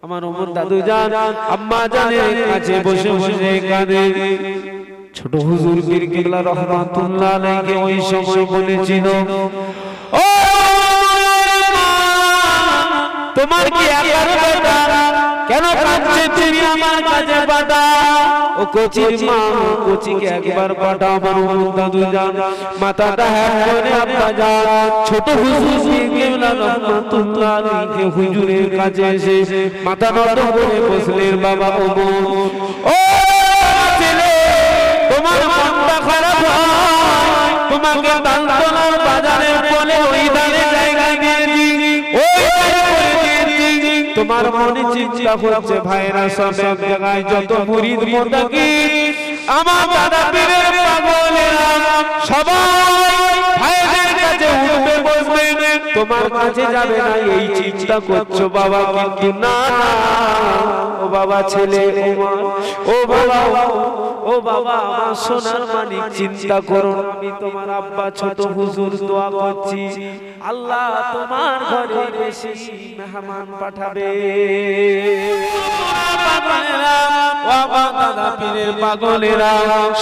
আমার ওমর দাদু জান আম্মা জানের কাছে বসে বসে কাঁদে। ছোট হুজুর পীর কিবলা রহমাতুল্লাহ আলাইহি ওই সময় বলেছিল, ও তোমার কি একার বেটা, কেন কাঁদছে তুমি আমার কাছে পাঠাও। ও কোচির মা, কোচিকে একবার পাঠাও। আমার ওমর দাদু জান মাথাটা হ্যাঁ করে আব্বা জান ছোট হুজুর পীর কিবলা রহমাতুল্লাহ আলাইহি হুজুরের কাছে এসে মাথা নত করে বসলেন। বাবা ওমর, ও ছেলে তোমার মনটা খারাপ হয়, তোমাকে দান্তনার বাজারের বলে ওই দানে জায়গা দিয়েছি, ওই দানে করে দিয়েছি। তোমার মনে চিন্তা হচ্ছে ভাইরা সব এক জায়গায় যত মুরিদ মুতাকিদ আমার দাদা পীরের পাগলেরা সবাই ভাইদের কাছে উঠবে বসবে, তোমার কাছে যাবে না এই চিন্তা করছো বাবা। কিন্তু না না ও বাবা ছেলে ওমর, ও বাবা, ও বাবা আমার সোনার মানিক, চিন্তা করো না, আমি তোমার আব্বা ছোট হুজুর দোয়া করছি আল্লাহ তোমার ঘরে বেশি মেহমান পাঠাবে। দাদা পীরের পাগলেরা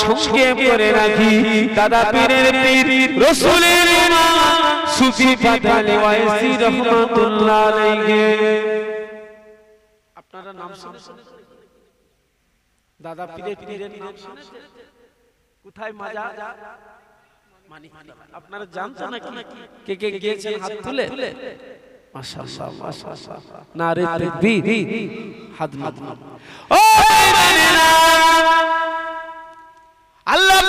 সঙ্গে করে রাখি দাদা পীরের পীর রাসূলের ইমাম সুফি ফাতালি ওয়াইসি রহমাতুল্লাহ আলাইহি। আপনারা নাম শুনেছেন? দাদা পীরের পীরের নাম শুনেছেন? কোথায় মাজা মানিক, আপনারা জানতেন নাকি? কে কে গিয়েছেন হাত তুলে? মাশাআল্লাহ মাশাআল্লাহ, নারে তাকবীর, হাত নামা। ও আল্লাহ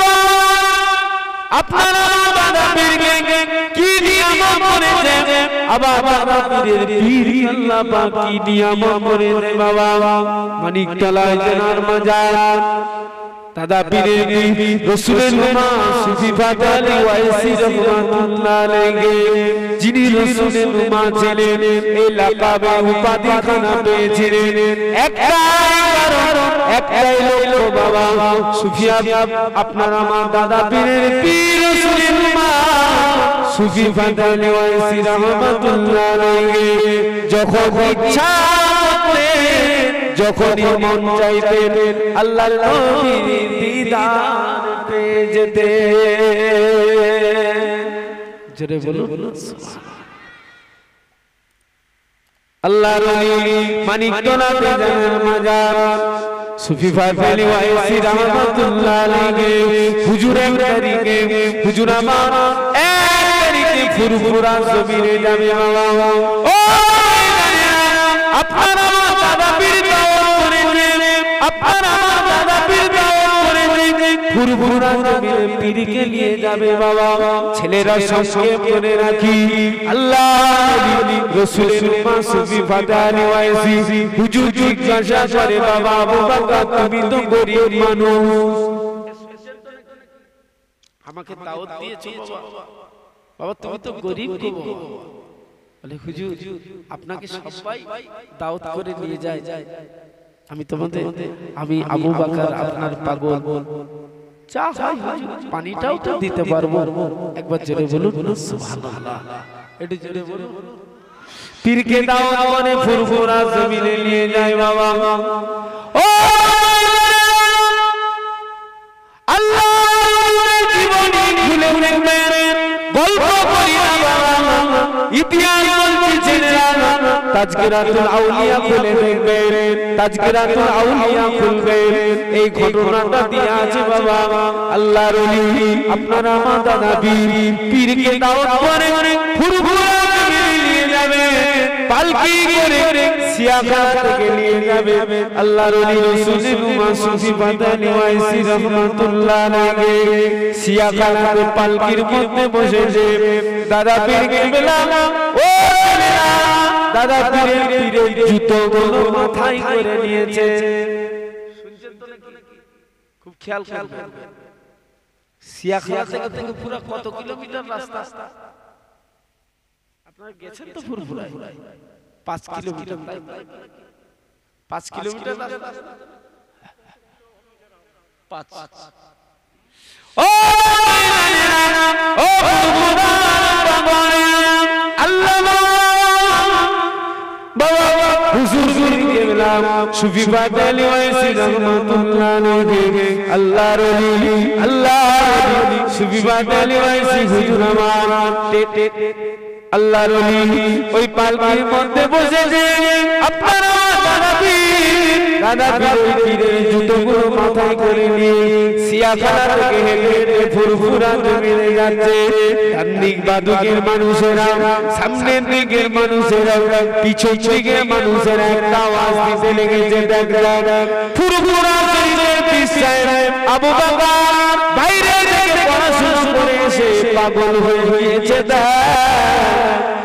আপনারা দাদা পীরকে কি নিয়ামত করেছে, আবার দাদা পীরের পীর আল্লাহ পাক কি নিয়ামত করেছে বাবা। মানিক তলায় জানার মাজার দাদা পীরের পীর রাসূলের উম্মাহ সুফি ফাতালি ওয়াইসি রহমাতুল্লাহ আলাইহি, যিনি রাসূলের উম্মাহ ছিলেন, এই লাকাবে উপাধি খানা পেয়েছিলেন একটাই লোক বাবা সুফিয়া। আপনার আমার দাদা পীরের পীর রাসূলের উম্মাহ সুফি ফাতালি ওয়াইসি রহমাতুল্লাহ আলাইহি যখন ইচ্ছা যখনই মন চাইতেন আল্লাহর নবীর দিদার পেয়ে যেতে। জোরে বলুন আল্লাহর ওলি মানিক তলাতে জানার মাজার সুফি ফাতালি ওয়াইসি রহমাতুল্লাহ আলাইহি হুজুর এক তারিখে হুজুর আমার এক তারিখে ফুরফুরা জমিনে যাবে বাবা। ও আপনারা দাদা পীর আপনারা দাদা পীর ফুরফুরা জমিনে পীরকে নিয়ে যাবে বাবা। ছেলেরা সঙ্গে করে রাখি আল্লাহ রাসূলের উম্মাহ সুফি ফাতালি ওয়াইসি হুজুর জিজ্ঞাসা করে বাবা আবু বকর তুমি তো গরীব মানুষ, আমাকে দাওয়াত দিয়েছো বাবা, বাবা তুমি তো গরীব গো বাবা। বলে হুজুর আপনাকে সবাই দাওয়াত করে নিয়ে যায়, আমি তোমাদের আমি আবু বকর আপনার পাগল, চা হয় পানিটাও তো দিতে পারবো। একবার জোরে বলুন সুবহানাল্লাহ, একটু জোরে বলুন। পীরকে দাওয়াত করে ফুরফুরা জমিনে নিয়ে যায় বাবা। ও আল্লাহ জীবনী খুলে দেখবেন, গল্প করি না বাবা, ইতিহাস বলছি ছেলেরা, তাজকিরাতুল আউলিয়া খুলে দেখবেন, তাজকিরাতুল আউলিয়া খুলবেন, এই ঘটনাটা দিয়ে আছে বাবা। আল্লাহর ওলি আপনারা আমার দাদা পীর পীরকে দাওয়াত করে ফুরফুরা নিয়ে যাবে, পালকি করে সিয়াখানা থেকে নিয়ে যাবে। আল্লাহর ওলি রাসূলের উম্মাহ সুফি ফাতালি ওয়াইসি রাহমাতুল্লাহ আলাইহি সিয়াখানাতে পালকির মধ্যে বসেছে দাদা পীরকে বললাম, ও দাদা পীরের জুতোগুলো মাথায় করে নিয়েছে। শুনছেন তো নাকি? খুব খেয়াল করবেন। সিয়াখানা থেকে পুরো কত কিলোমিটার রাস্তা? আপনারা গেছেন তো ফুরফুরায়? 5 কিলোমিটার, 5 কিলোমিটার রাস্তা। 5 ও আল্লাহ বাবা হুজুর গোলাম সুফি পাটালি ওয়াইসি রহমাতুল্লাহ আলাইহি আল্লাহর ওলি আল্লাহর ওলি সুফি পাটালি ওয়াইসি হুজুর আমার আল্লাহর ওলি ওই পালকির মধ্যে বসেছে আপনারা দাদা পীর ওই পীরের জুতোগুলো মাথায় করে নিয়ে সিয়াখানা থেকে হেঁটে হেঁটে ফুরফুরা জমিনে যাচ্ছে ডান দিক বাদিকের মানুষেরা সামনের দিকের মানুষেরা পিছন দিকের মানুষেরা একটা আওয়াজ দিতে লেগেছে দেখ ফুরফুরা শরীফের পীর সাহেব আবু বকর বাইরে থেকে পড়াশোনা করে এসে পাগল হয়ে গিয়েছে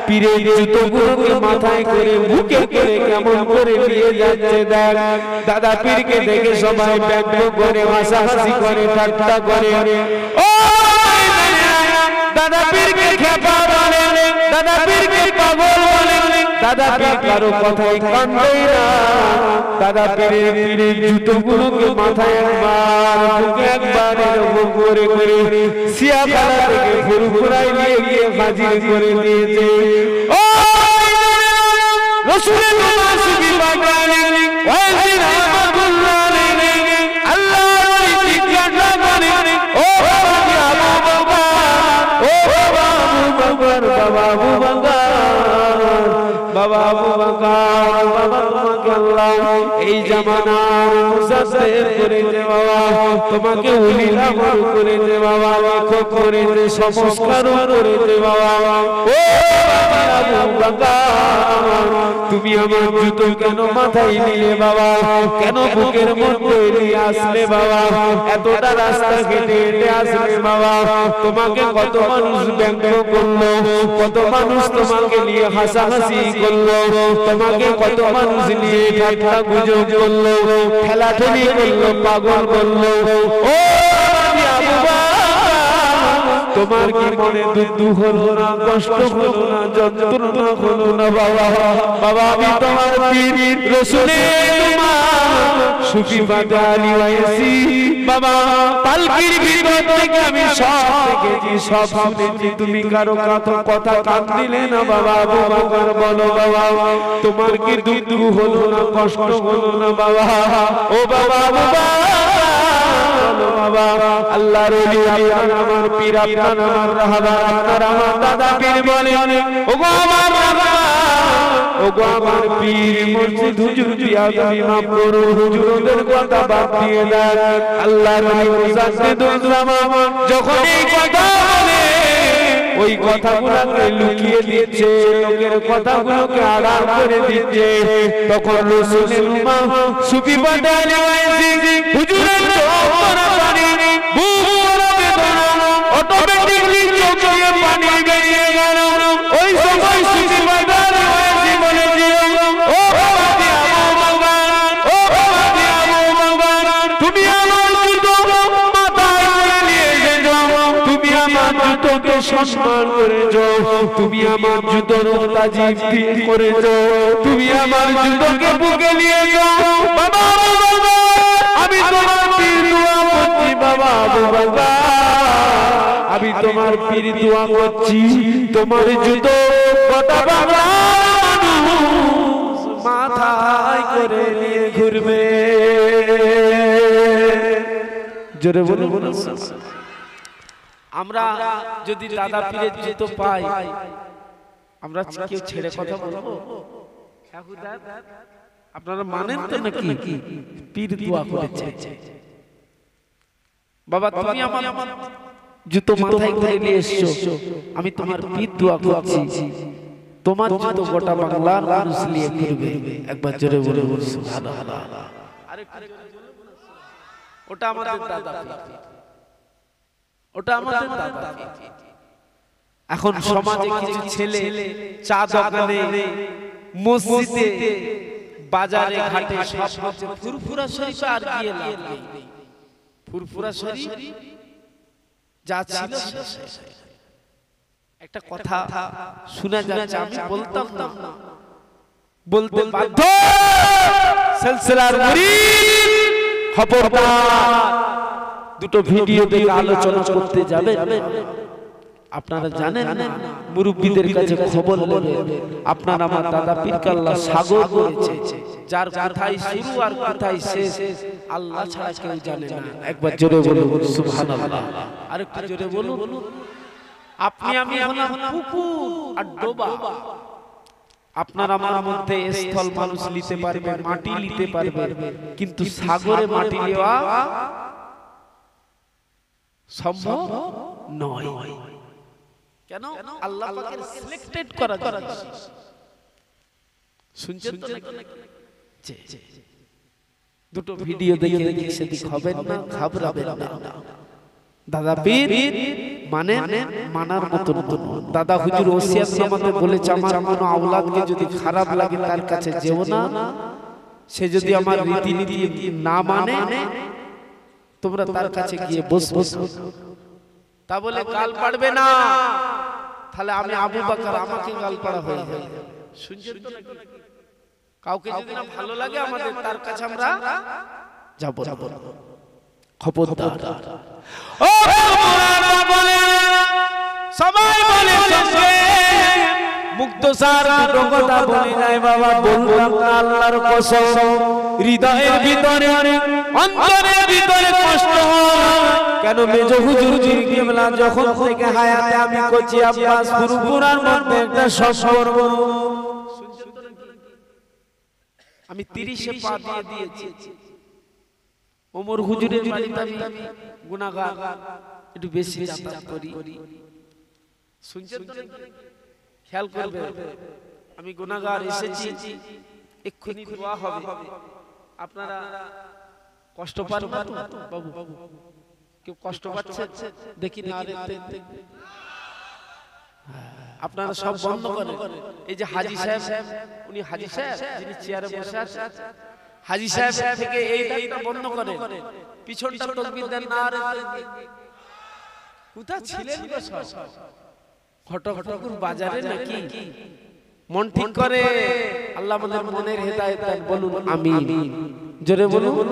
পীরের জুতোগুলোকে মাথায় করে বুকে করে কেমন করে নিয়ে যাচ্ছে দেখ দাদা পীরকে দেখে সবাই ব্যঙ্গ করে হাসাহাসি করে ঠাট্টা করে ও দাদা পীরকে খেপা বলে দাদা পীরকে পাগল বলে দাদা পীর কারো কথাই কান্দে না দাদা পীরের জুতোগুলোকে মাথায় একবার বুকে একবার এরকম করে করে সিয়াখানা থেকে ফুরফুরায় নিয়ে গিয়ে হাজির করে দিয়েছে ও রাসূলুল্লাহ সুফি পাটালি ওয়াইসি রহমাতুল্লাহ আলাইহি আল্লাহর ওলি জিজ্ঞাসা করে ও আবু বকর ও বাবা আবু বকর বাবা আবু বকর বাবা তোমাকে আল্লাহ এই জামানার মুসাদ্দেক করেছে বাবা তোমাকে ওলি আমল করেছে বাবা লেখক করেছে সংস্কার করেছে বাবা ও আবু বকর তুমি আমার জুতো কেন মাথায় নিয়ে বাবা কেন বুকের মধ্যে নিয়ে আসলে বাবা এতটা রাস্তা হেঁটে হেঁটে আসলে বাবা তোমাকে কত মানুষ ব্যঙ্গ করলো কত মানুষ তোমাকে নিয়ে হাসাহাসি করলো তোমাকে কত মানুষ নিয়ে ঠাট্টা গুজব করলো খেলাধুলি করলো পাগল করলো ও আবু বকর তোমার কি মনে দুঃখ হলো না কষ্ট হলো না যন্ত্রণা হলো না বাবা বাবা আমি তোমার পীর রাসূলের উম্মত সুফি পাটালি ওয়াইসি বাবা পালকির ভিতর থেকে আমি সব দেখেছি সব শুনেছি তুমি কারো কথা কান দিলে না বাবা আবু বকর বলো বাবা তোমার কি দুঃখ হলো না কষ্ট হলো না বাবা ও বাবা আবু বকর বাবা আল্লাহর ওলি আমার পীর আপনার আমার রাহবার আপনার আমার দাদা পীর বলে ও গো আমার বাবা ও গো আমার পীর মুর্শিদ হুজুর দিয়া তুমি মাফ করো হুজুরদের কথা বাদ দিয়ে দেন আল্লাহর ওলি মুসাদ্দিদুল জামান যখন এই কথা বলে ওই কথাগুলোকে লুকিয়ে দিচ্ছে লোকের কথাগুলোকে আড়াল করে দিচ্ছে তখন রাসূলের উম্মত সুফি পাটালি ওয়াইসি হুজুরের চোখের পানি বুকের বেদনা অটোমেটিক্যালি চোখে পানি বেরিয়ে গেল ওই সময় সুফি পাটালি ওয়াইসি বলে ও বাবা আবু বকর ও বাবা আবু বকর তুমি আমার জুতো মাথায় করে নিয়ে এসেছো তুমি আমার জুতোকে সম্মান করেছো তুমি আমার জুতোর তাজিম করেছো তুমি আমার জুতোকে বুকে নিয়েছো বাবা আমি তোমার পীর দোয়া করছি বাবা আবু বকর আমি তোমার পীর দোয়া করছি তোমার জুতো গোটা বাংলা মাথায় করে নিয়ে ঘুরবে জোরে বলে আমরা যদি দাদা পীরের জুতো পাই আমরা কেউ ছেড়ে কথা বলবো আপনারা মানেন তো নাকি পীর দোয়া করেছে বাবা তুমি আমার জুতো মাথায় করে নিয়ে এসছো আমি তোমার পীর দোয়া করছি তোমার জুতো গোটা বাংলার মানুষ নিয়ে ঘুরবে একবার জোরে বলে সুবহানাল্লাহ ওটা আমাদের দাদা ওটা আমাদের দাদা এখন সমাজে কিছু ছেলে চা দোকানে মসজিদে বাজারে ঘাটে সব বলছে ফুরফুরা শরীফ আর গিয়ে লাভ নেই ফুরফুরা শরীফ যা ছিল একটা কথা শোনা যাচ্ছে আমি বলতাম না বলতে বাধ্য সিলসিলার মুরিদ খবরদার দুটো ভিডিও দেখে আলোচনা করতে যাবে আপনারা জানেন না মুরব্বিদের কাছে খবর নেবেন আপনার আমার দাদা পীর আল্লাহ সাগর করেছে যার কোথায় শুরু আর কোথায় শেষ আল্লাহ ছাড়া কেউ জানে না একবার জোরে বলুন সুবহানাল্লাহ আরেকটু জোরে বলুন আপনি আমি হলাম পুকুর আর ডোবা আপনার আমার মধ্যে স্থল মানুষ নিতে পারবে মাটি নিতে পারবে কিন্তু সাগরে মাটি নেওয়া সম্ভব নয় কেন আল্লাহ পাকের সিলেক্টেড করা শুনছেন তো নাকি দুটো ভিডিও দেখে সেদিক হবেন না ঘাবড়াবেন না দাদা পীর মানে মানার মতন দাদা হুজুর ওসিয়াত নামাতে বলেছে আমার কোনো আওলাদকে যদি খারাপ লাগে তার কাছে যেও না সে যদি আমার রীতিনীতি না মানে তোমরা তার কাছে গিয়ে বসবে তা বলে গাল পাড়বে না তাহলে আমি আবু বকর আমাকে গাল পাড়া হয়ে যাবে শুনছেন তো নাকি কাউকে যদি না ভালো লাগে আমাদের তার কাছে আমরা যাব খবরদার ও মুরাদা বলে সবাই বলে সঙ্গে মুক্তসার দুটো কথা বলে যায় বাবা বললাম না আল্লাহর কসম হৃদয়ের ভিতরে অন্তরের ভিতরে কষ্ট কেন মেজো হুজুর কিবলা যখন থেকে হায়াতে আমি কোচি আব্বাস পুরপুরার মধ্যে একটা সসর্ব আমি 30 এ পা দিয়ে দিয়েছি ওমর হুজুরের বাড়িতে আমি গুনাহগার একটু বেশি যাতায়াত করি শুনছেন তো খেয়াল করবে আমি গুনাহগার এসেছি এক্ষুনি দোয়া হবে আপনারা কষ্ট পান না তো বাবু কেউ কষ্ট পাচ্ছে দেখি না আপনারা সব বন্ধ করেন এই যে হাজী সাহেব উনি হাজী সাহেব যিনি চেয়ারে বসে আছেন হাজী সাহেব থেকে এই ডাকটা বন্ধ করেন পিছনটা তাকবীর দেন নারে কোথা ছিলেন গো সব হটকুর বাজারে নাকি মন ঠিক করে আল্লাহ আমাদের মনের হেদায়েত দেন বলুন আমিন জোরে বলুন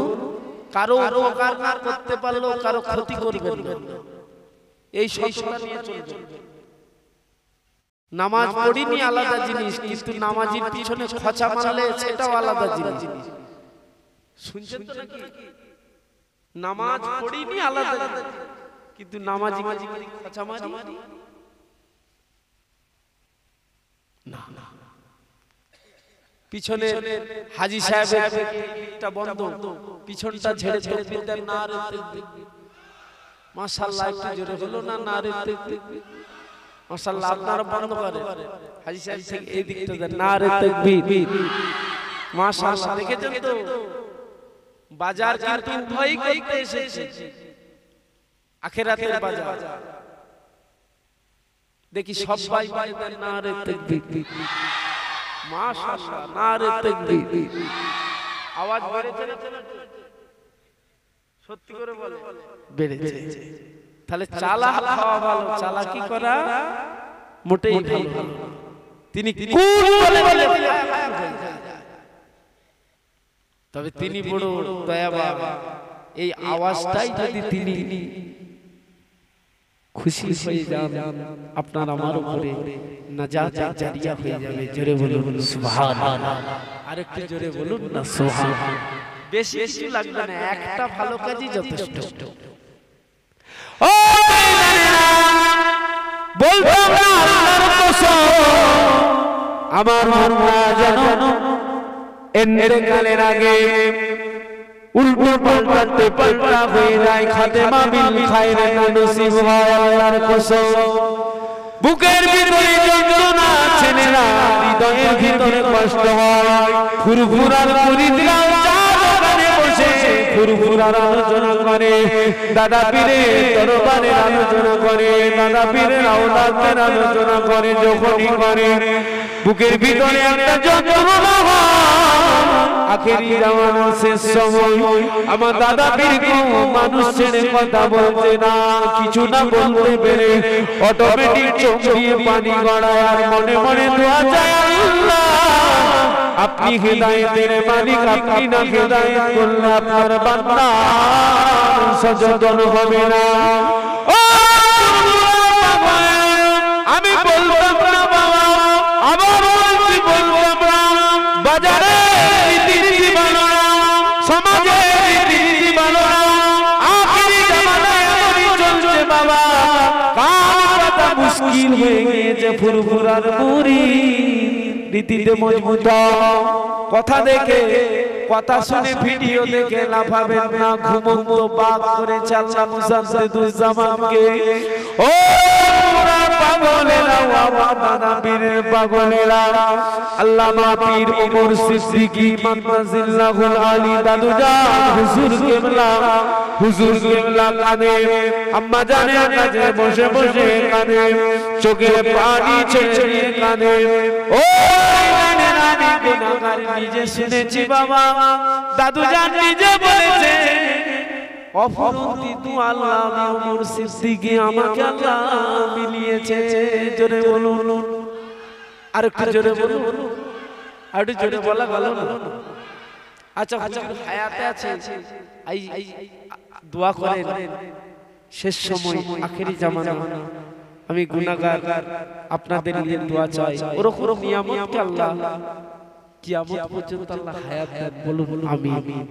কারো উপকার না করতে পারলেও কারো ক্ষতি করবেন না এই সততা নিয়ে চলবেন নামাজ পড়িনি আলাদা জিনিস কিন্তু নামাজির পিছনে খোঁচা মারলে সেটাও আলাদা জিনিস শুনছেন তো নাকি নামাজ পড়িনি আলাদা কিন্তু নামাজি খোঁচা মারি না না পিছনে হাজী সাহেবের এটা বন্ধ পিছনটা ঝেড়ে তাকবীর দেন নারে তাকবীর মাশাআল্লাহ একটু জোরে হলো না নারে তাকবীর মাশাআল্লাহ আপনারা বন্ধ করেন হাজী সাহেব থেকে এই দিকটা দেন নারে তাকবীর মাশাআল্লাহ দেখেছেন তো বাজার কিন্তু উভয়ই করতে এসেছে আখিরাতের বাজার দেখি সবাই বলেন নারে তাকবীর মাশাআল্লাহ নারে তাকবীর আওয়াজ বেড়েছে না সত্যি করে বলে বেড়েছে তাহলে চালা খাওয়া ভালো চালাকি করা মোটেই ভালো তিনি কোন বলে তবে তিনি বড় দয়াবান এই আওয়াজটাই যদি তিনি খুশি হয়ে যান আপনার আমার উপরে নাজাতের জারিয়া হয়ে যাবে জোরে বলুন সুবহানাল্লাহ আরেকটু জোরে বলুন না সুবহানাল্লাহ বেশি কিছু লাগবে না একটা ভালো কাজই যথেষ্ট ও বলবো না আল্লাহর কসম আমার মন না জানো এন্ডে কালের আগে উল্টো পাল্টাতে পাল্টা হয়ে যায় খাতেমা বিল খায়রে নসিব হয় আল্লাহর কসম বুকের ভিতরে যন্ত্রণা ছেনে না হৃদয়ের ভিতরে কষ্ট হয় ফুরফুরার মুরিদরা চাঁদে বসে ফুরফুরার আলোচনা করে দাদা পীরের দরবারে আলোচনা করে দাদা পীরের আওলাদের আলোচনা করে যখনই করে বুকের ভিতরে একটা যন্ত্রণা আখেরি জামানা শেষ সময় আমার দাদা পীর কো মানুষ ছেড়ে কথা বলতে না কিছু না বলতে পেরে অটোমেটিক চোখ দিয়ে পানি গড়ায় আর মনে মনে দোয়া চায় আল্লাহ আপনি হেদায়েতের মালিক আপনি না হেদায়েত করলে আপনার বান্দা সচেতন হবে না ও মুশকিল হয়ে গিয়েছে ফুরফুরার মুরিদ রীতিতে মজবুত কথা দেখে কথা শুনে ভিডিও দেখে লাফাবেন না ঘুমন্ত বাক করে চাল্লা মুসাদ্দিদুজ জামানকে ও পাগলেরা ওয়াবানা পীরের পাগলেরা আল্লামা পীর ওমর সিদ্দিকী মাদ্দাজিল্লাহুল আলী দাদুজান হুজুর কেবলা কানে আম্মা জানের কাছে বসে বসে কানে চোখে পানি ছেড়ে কানে ও আমি গুনাহগার নিজে শুনেছি বাবা দাদুজান নিজে বলেছে অফুরন্তি আল্লাহ ওমর সিদ্দিকী আমাকে আল্লাহ মিলিয়েছে জোরে বলুন আর একটু জোরে বলুন আর একটু জোরে বলা গেল না আচ্ছা হুজুর হায়াতে আছে এই দোয়া করেন শেষ সময় আখেরি জামানা আমি গুনাহগার আপনাদের নিয়ে দোয়া চাই ওরকম নিয়ামতকে আল্লাহ কিয়ামত পর্যন্ত আল্লাহ হায়াত দেন বলুন আমিন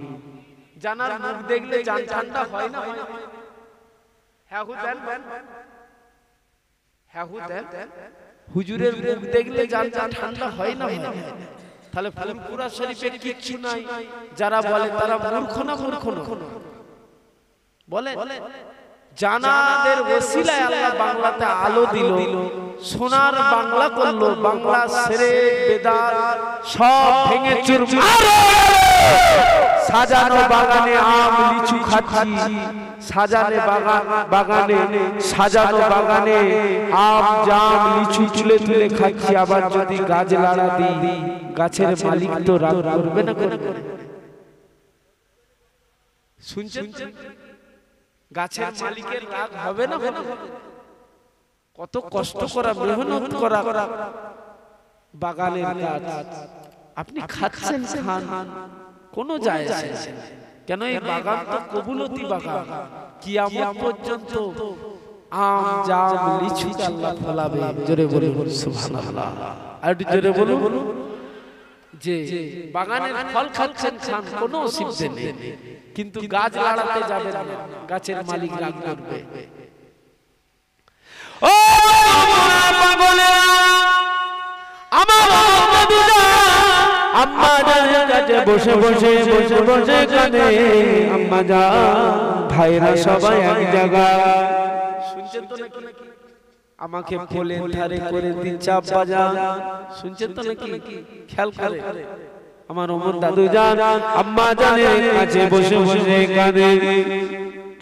জানার মুখ দেখলে জান ঠান্ডা হয় না হ্যাঁ দেন হুজুরের মুখ দেখলে জান ঠান্ডা হয় না তাহলে ফুরফুরা শরীফে কিচ্ছু নাই যারা বলে তারা মূর্খ না বলে জানাদের ওসিলায় আল্লাহ বাংলাতে আলো দিল সোনার বাংলা করলো বাংলা শিরক বেদাত সব ভেঙে চুরমার সাজানো বাগানে আম লিচু খাচ্ছি সাজানো বাগানে আম জাম লিচু তুলে তুলে খাচ্ছি আবার যদি গাছ লাড়া দিই গাছের মালিক তো রাগ করবে না শুনছেন গাছের মালিকের রাগ হবে না কত কষ্ট করা মেহনত করা বাগানের গাছ আপনি খাচ্ছেন খান কোনো যায় আসে না কেন এই বাগান তো কবুলতি বাগান কিয়ামত পর্যন্ত আম জাম লিচু আল্লাহ ফলাবে জোরে বলুন সুবহানাল্লাহ আর জোরে বলুন যে বাগানের ফল খাচ্ছেন খান কোনো অসুবিধা নেই কিন্তু গাছ লাড়াতে যাবেন না গাছের মালিক রাগ করবে ও পাগলেরা আমার আম্মা জানের কাছে বসে কাঁদে আম্মা জান ভাইরা সবাই এক জায়গায় শুনছেন তো নাকি আমাকে ফোলের ধারে করে দিন চাপ বাজান শুনছেন তো নাকি খেয়াল করে আমার ওমর দাদু জান আম্মা জানের কাছে বসে কাঁদে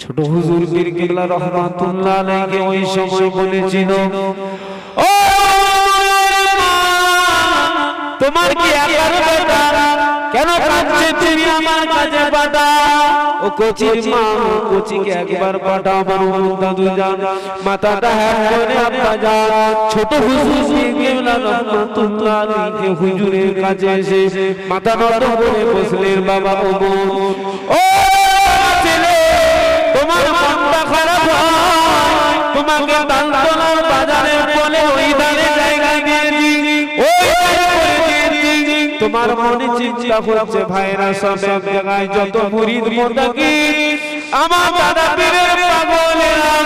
ছোট হুজুর পীর কিবলা রাহমাতুল্লাহ আলাইহি ওই সময় বলেছিল ও তোমার কি একার বেটা কেন কাঁদছে তুমি আমার কাছে পাঠাও ও কোচির মা কোচিকে একবার পাঠাও আমার ওমর দাদু জান মাথাটা হ্যাঁ করে আব্বা জান ছোট হুজুর পীর কিবলা রাহমাতুল্লাহ আলাইহি হুজুরের কাছে এসে মাথা নত করে বসলেন বাবা ওমর ও ছেলে তোমার মনটা খারাপ হয় তোমাকে তালতলার বাজারের বলে ওই দাঁড়ে জায়গা দিয়েছি ওই তোমার মনে চিন্তা করছে ভাইরা সব এক জায়গায় যত মুরিদ মুতাকিদ আমার দাদা পীরের পাগলেরা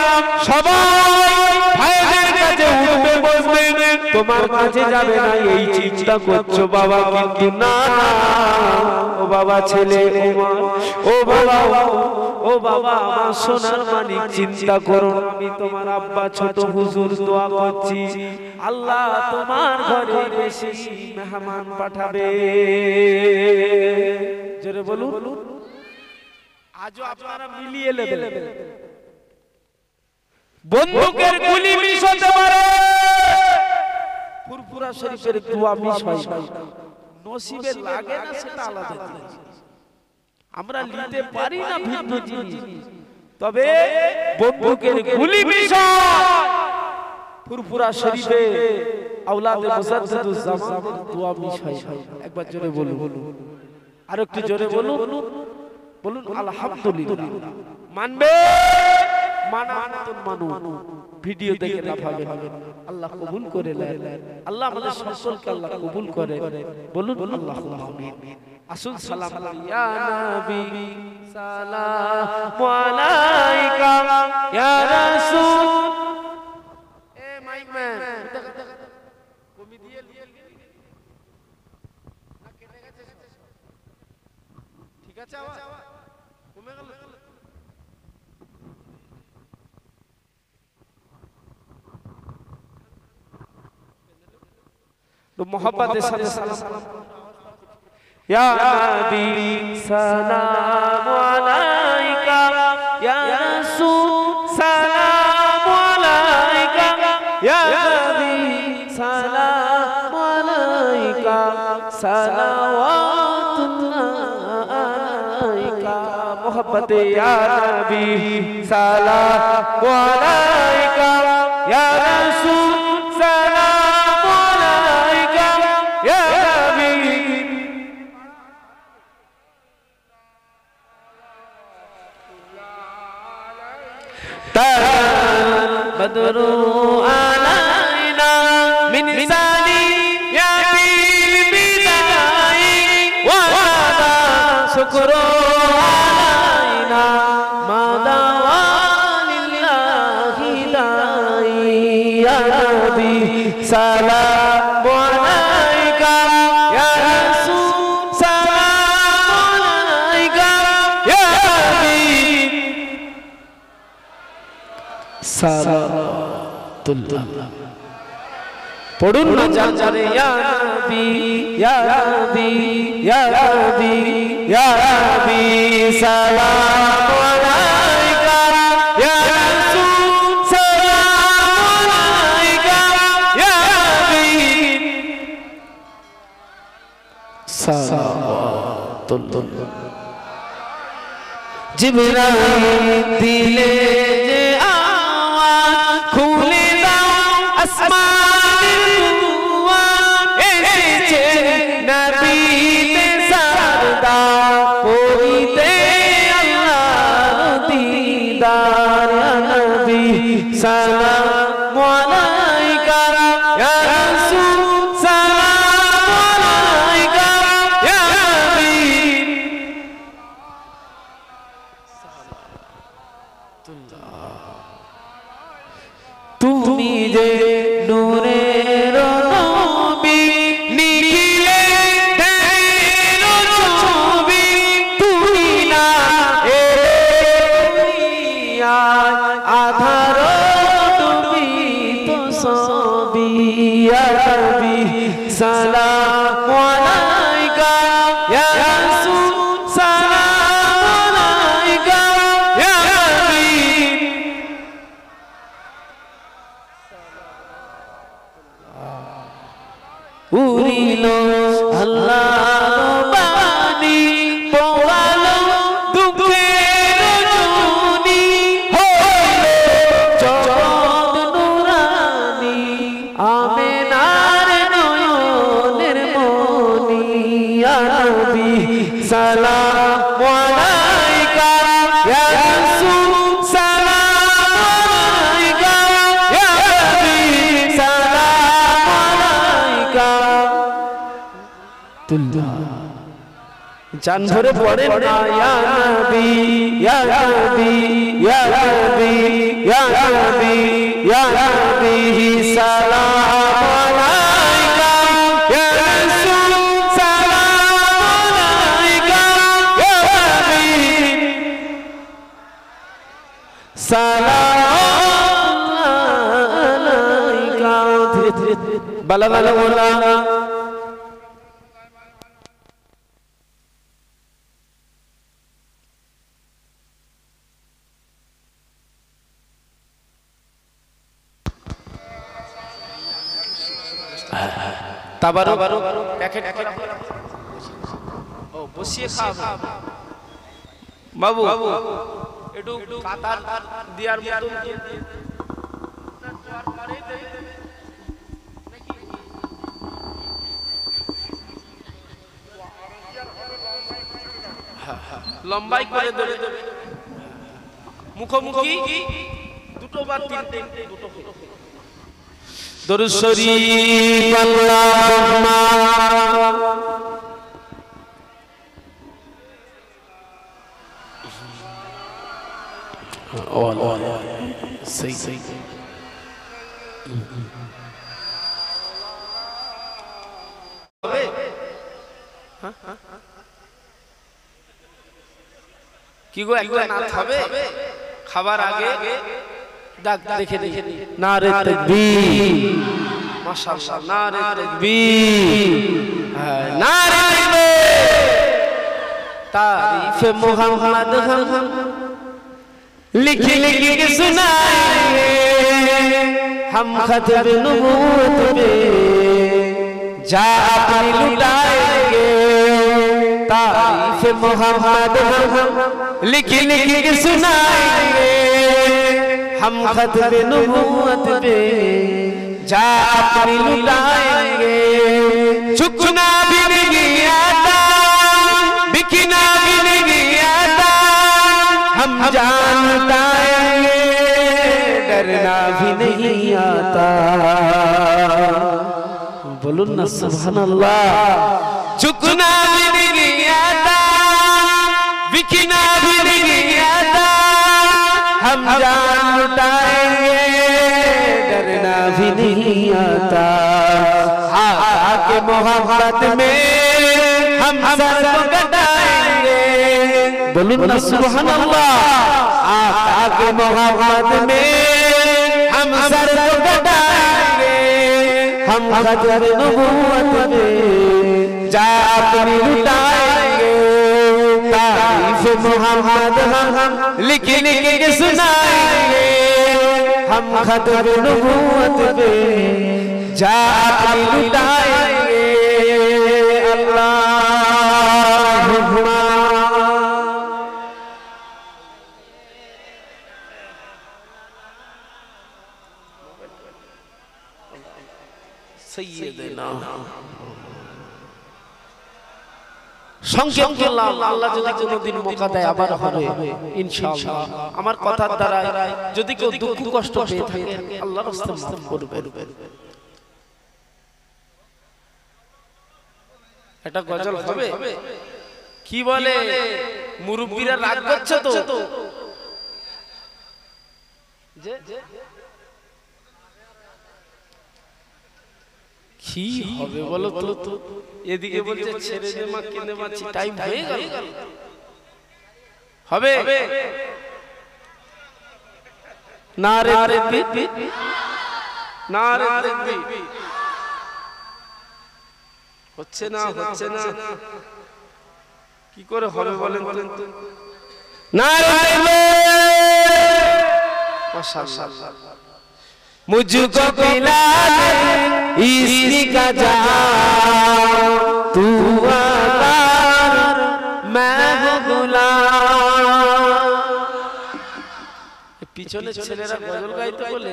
সবাই ভাইদের কাছে উঠবে বসবে তোমার কাছে যাবে না এই চিন্তা করছো বাবা কিন্তু না ও বাবা ছেলে ও বাবা আমার সোনার মানিক চিন্তা করো আমি তোমার আব্বা ছোট হুজুর দোয়া করছি আল্লাহ তোমার ঘরে বেশি মেহমান পাঠাবে জোরে বলুন আজও আপনারা মিলিয়ে নেবেন বন্দুকের গুলি মিস হতে পারে ফুরফুরা শরীফের দোয়া মিস হয় নসিবে লাগে না সেটা আলাদা জিনিস আমরা নিতে পারি না ভিন্ন জিনিস তবে বন্দুকের গুলি মিস ফুরফুরা শরীফে আওলাদে মুসাদ্দিদুজ জামানের দোয়া মিস হয় একবার জোরে বলুন আর একটু জোরে বলুন আলহামদুলিল্লাহ মানবে মানুন ভিডিও দেখে লাফাবেন আল্লাহ কবুল করে নেন আল্লাহ আমাদের সকলকে আল্লাহ কবুল করে বলুন আল্লাহুম্মা আমিন আসুন সালাম ইয়া নবী সালামু আলাইকা ইয়া রাসূল এ মাইক ম্যান আছে আওয়াজ কমে গেল তো মোহাম্মদের সাথে সালাম ইয়া নবী সালাম আলাইকা ইয়া রাসূল সালাম আলাইকা ইয়া নবী সালাম আলাইকা সালাওয়াতুল্লাহ আলাইকা মোহাম্মদে ইয়া নবী সালাম আলাইকা ইয়া রাসূল সালাম আলাইকা ইয়া নবী بدر علينا من ثنيات البداء وهذا شكر علينا ما دعا لله داعي يا نبي سلام عليك يا رسول سلام عليك يا حبيب সালাতুল্লাহ পড়ুন না জানজারে ইয়া নবী ইয়া নবী ইয়া নবী ইয়া নবী সালাম আলাইকা ইয়া রাসূল সালাম আলাইকা ইয়া হাবিব সালাতুল্লাহ জিবরাইল দিলে যে খুলে দাও আসমানের দুয়ার এসেছে নবীতে সারদা পড়িতে আল্লাহর দিদার ইয়া নবী সালাম আলাইকা ইয়া রাসূল সালাম আলাইকা ইয়া হাবিব তুমি যে নূরের নবী নিখিলে দেহের ছবি তুমি না এ দুনিয়ায় আধার তুমি তো সবই ইয়া নবী সালাম আলাইকা ইয়া রাসূল সালাম আলাইকা ইয়া হাবিব উড়িল আল্লাহর বাণী পোড়ালো দুঃখের জনি হইল জগৎ নুরানি আমেনার নয়নের মনি ইয়া নবী সালাম আলাইকা ইয়া রাসূল সালাম আলাইকা ইয়া হাবিব সালাম আলাইকা জান ভরে পড়ে না ইয়া নবী ইয়া নবী ইয়া নবী ইয়া নবী ইয়া নবী সালাম আলাইকা ইয়া রাসূল সালাম আলাইকা ইয়া হাবিব সালাম আলাইকা ধীরে ধীরে বালা বালা বলা তাবারুক প্যাকেট ও বসিয়ে খাওয়া বাবু একটু কাতার দিয়ার মতো লম্বাই করে ধরে মুখোমুখি দুটো বা তিনটে দুটো দরুদ শরীফ আল্লাহুম্মা সহি কি গো একটা নাত হবে খাবার আগে ডাক দেখে দেখে নারে তাকবীর মাশাআল্লাহ নারে তাকবীর নারে তাকবীর तारीफ मोहम्मद हम लिख लिख के सुनाएंगे हम खत्म नबूवत पे जा अपनी लुटाएंगे तारीफ मोहम्मद हम लिख लिख के सुनाएंगे हम खत्म नबूवत पे जा अपनी लुटाएंगे झुकना भी नहीं आता बिकना भी नहीं आता हम जानता है डरना भी नहीं आता बोलो ना सुभान अल्लाह झुकना भी नहीं आता बिकना भी नहीं आता हम जानता है डरना भी नहीं आता आके मोहब्बत में हम सर को कटाएंगे बोलूं ना सुभान अल्लाह आके मोहब्बत में हम सर को कटाएंगे हम खत्म नबूवत में जा अपनी लुटाएंगे तारीफ मोहम्मद हम लिख लिख के सुनाएंगे हम खत्म नबूवत में जा अपनी लुटाएंगे सैयदना সংক্ষেপ করলাম আল্লাহ যদি কোনোদিন মৌকা দেয় আবার হবে ইনশাআল্লাহ আমার কথার দ্বারা যদি কেউ দুঃখ কষ্ট পেয়ে থাকে আল্লাহর রাস্তায় মাফ করবে এটা গজল হবে কি বলে মুরব্বিরা রাগ করছে তো যে কি হবে বলো তো এদিকে বলছে ছেড়ে দে মা কেঁদে মাছি টাইম হয়ে গেল হবে নারে তাকবীর নারে তাকবীর হচ্ছে না কি করে হবে বলেন তো নারে তাকবীর মাশাআল্লাহ मुझको पिला दे इसी का जाम तू आकार मैं हूँ गुलाम পিছনে ছেলেরা গজল গাইতে বলে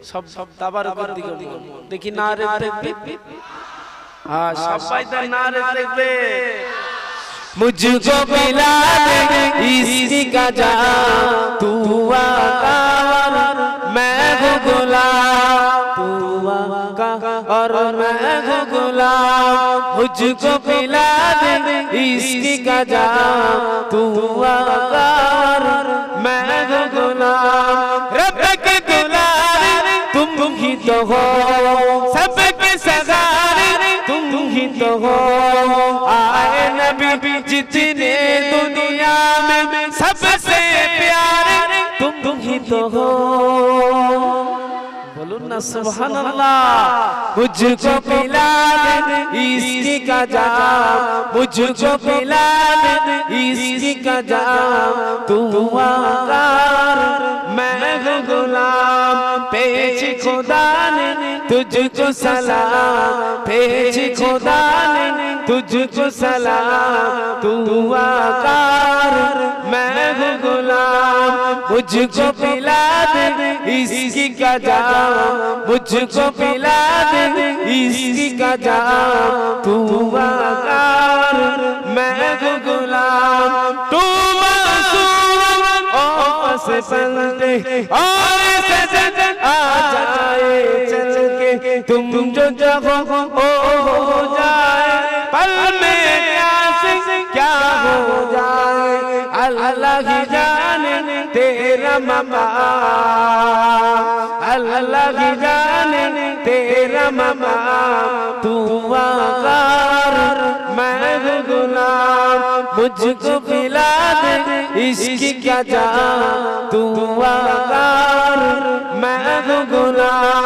সব দাবার উপর দিকে দেখি নারে তাকবীর হ্যাঁ সবাই তো নারে তাকবীর मुझको पिला दे इसी का जाम तू आकार मैं हूँ गुलाम तू आका और मैं हूँ गुलाम मुझको पिला दे इसकी का जाम तू आका और मैं हूँ गुलाम रब के गुलाम तुम ही तो हो सबके सरदार तुम ही तो हो आए नबी जितने दुनिया में सबसे प्यारे तुम ही तो हो बोलो ना सुभान अल्लाह मुझको पिला दे इसकी का जाम मुझको पिला दे इसकी का जाम तू आकार मैं हूँ गुलाम पेश खुदा ने तुझको सलाम पेश खुदा ने तुझको सलाम तू आकार मैं हूँ गुलाम मुझको पिला दे इसकी का जाम मुझको पिला दे इसकी का जाम तू आकार मैं हूँ गुलाम तू मासूम से बंदे और सजद आ जाए चल के तुम जो जगह हो जाए पल में क्या हो जाए अल्लाह ही जाने तेरा मकाम, अल्लाह ही जाने तेरा मकाम। तू आकार मैं हूँ गुलाम, मुझको पिला दे इसकी क्या जान। तू आकार मैं हूँ गुलाम,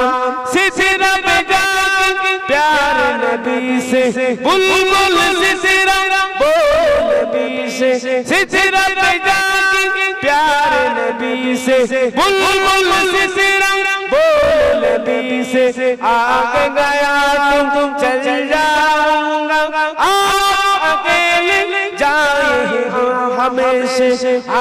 सिलसिला पे जाके प्यार नबी से, बुलबुल सिलसिला बोल नबी से, सिलसिला पे जाके प्यार नबी से, बुलबुल सिलसिला बोल नबी से। आगे गया तुम चल जाऊंगा, अकेले जाए हमेशा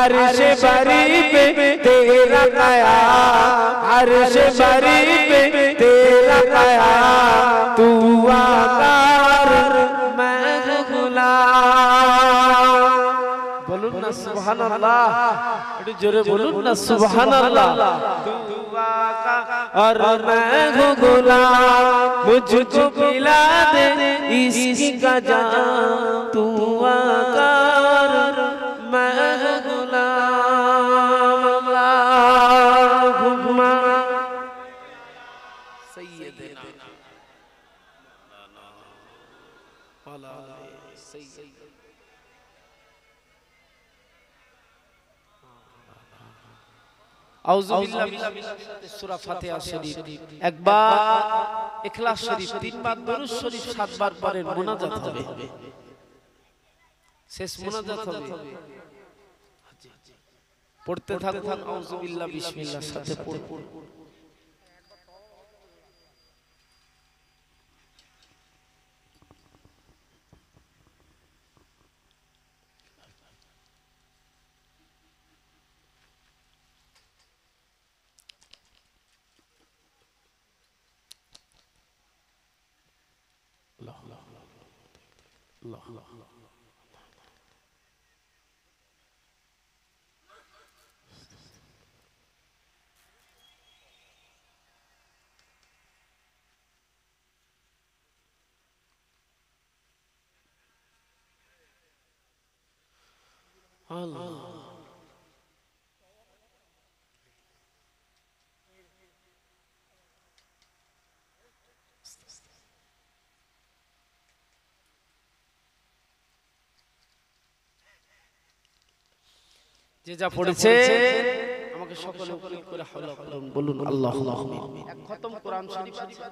अर्श बरी पे तेरा कयाम, अर्श बरी पे तेरा कयाम। तू आकार मैं गुलाम। बोलूं ना सुभान अल्लाह, একটু জোরে বলুন না সুবহান আল্লাহ। तू आकार और मैं हूँ गुलाम, मुझको पिला दे इसकी का जान। तू आकार मैं हूँ गुलाम। अल्लाहुम्मा सय्यदना वाला सय्यद। सूरा फातिहा शरीफ একবার, ইখলাস শরীফ 3 বার, দরুদ শরীফ 7 বার পরে মুনাজাত হবে, শেষ মুনাজাত হবে। পড়তে থাকুন আউযু বিল্লাহ বিসমিল্লাহ সাথে পড়ুন। যে যা পড়েছে আমাকে সকলে উপরে করে হাওলা বলুন আল্লাহু আমিন। এক খতম কোরআন শরীফ আছে।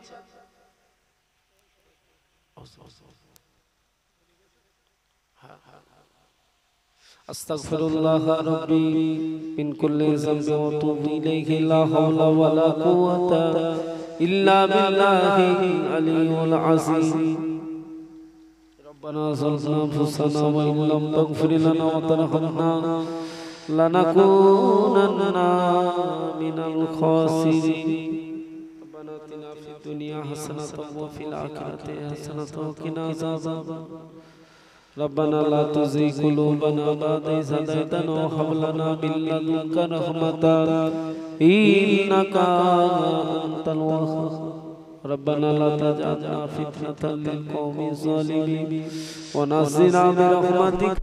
আস্তাগফিরুল্লাহ রাব্বি মিন কুল্লি যামবি ওয়া তুবু ইলাইহি লা হাওলা ওয়া লা কুওয়াতা ইল্লা বিল্লাহিল আলিয়্যিল আযীম। ربنا ظلمنا أنفسنا وإن لم تغفر لنا وترحمنا لنكونن من الخاسرين. ربنا آتنا في الدنيا حسنة وفي الآخرة حسنة وقنا عذاب النار. ربنا لا تزغ قلوبنا بعد إذ هديتنا وهب لنا من لدنك رحمة إنك أنت الوهاب. ربنا لا تجعلنا فتنة للقوم الظالمين ونجنا برحمتك